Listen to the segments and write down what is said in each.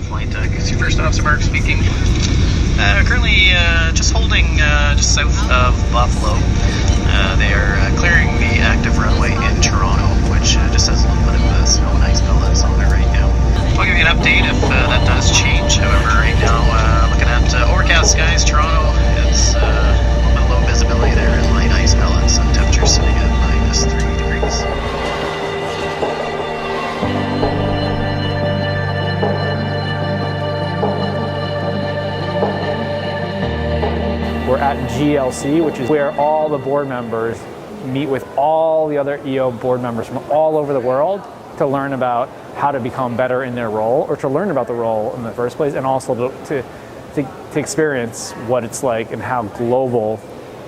point. First Officer Mark speaking. Currently just holding just south of Buffalo. They are clearing the active runway in Toronto, which just has a little bit of snow and ice pellets on it right now. I'll give you an update if that does change. However, right now, looking at overcast skies, Toronto, it's a little bit of low visibility there and light ice pellets, and temperature sitting at -3 degrees. We're at GLC, which is where all the board members meet with all the other EO board members from all over the world to learn about how to become better in their role, or to learn about the role in the first place, and also to experience what it's like and how global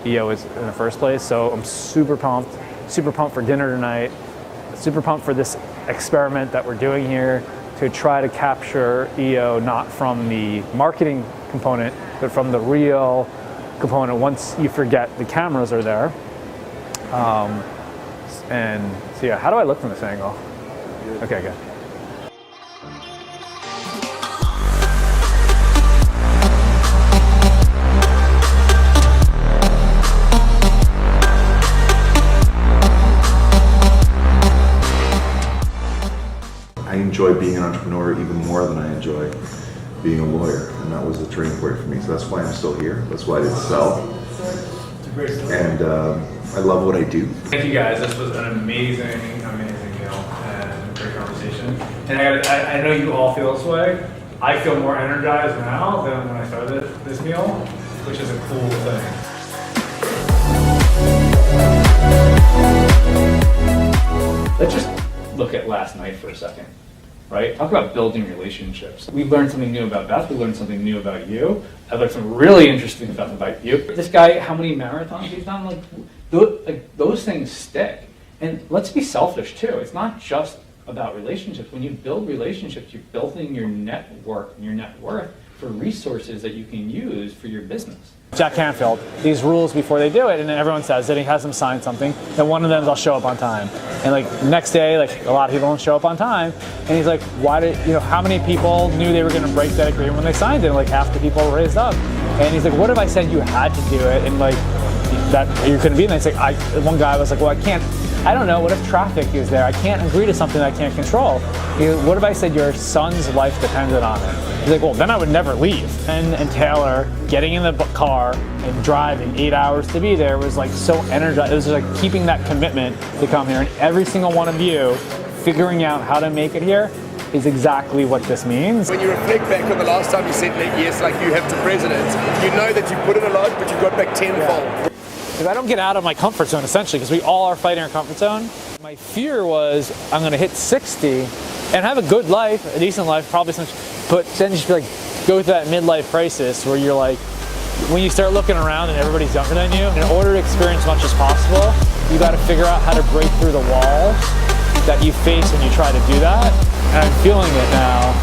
EO is in the first place. So I'm super pumped for dinner tonight, super pumped for this experiment that we're doing here to try to capture EO not from the marketing component, but from the real component once you forget the cameras are there. And so yeah, how do I look from this angle? Okay, good. I enjoy being an entrepreneur even more than I enjoy being a lawyer, and that was the turning point for me. So that's why I'm still here. That's why I didn't sell. It's a great story. And I love what I do. Thank you guys. This was an amazing meal and great conversation. And I know you all feel this way. I feel more energized now than when I started this meal, which is a cool thing. Let's just look at last night for a second. Right? Talk about building relationships. We learned something new about Beth. We learned something new about you. I learned something really interesting about you. This guy, how many marathons he's done? Like those things stick. And let's be selfish too. It's not just about relationships. When you build relationships, you're building your network and your net worth for resources that you can use for your business. Jack Canfield, these rules before they do it, and then everyone says that he has them sign something, and one of them is I'll show up on time. And like next day, like a lot of people don't show up on time, and he's like, why did, how many people knew they were gonna break that agreement when they signed it? And like half the people were raised up. And he's like, what if I said you had to do it, and like, that you couldn't be? And it's like, one guy was like, well, I don't know, what if traffic is there? I can't agree to something I can't control. What if I said your son's life depended on it? He's like, well, then I would never leave. And Taylor getting in the car and driving 8 hours to be there was like so energized. It was like keeping that commitment to come here. And every single one of you figuring out how to make it here is exactly what this means. When you reflect back on the last time you said yes like you have to president, you know that you put in a lot, but you got back tenfold. Yeah. Because I don't get out of my comfort zone, essentially, because we all are fighting our comfort zone. My fear was I'm going to hit 60 and have a good life, a decent life, probably some, but then just like go through that midlife crisis where you're like, when you start looking around and everybody's younger than you, in order to experience as much as possible, you got to figure out how to break through the walls that you face when you try to do that. And I'm feeling it now.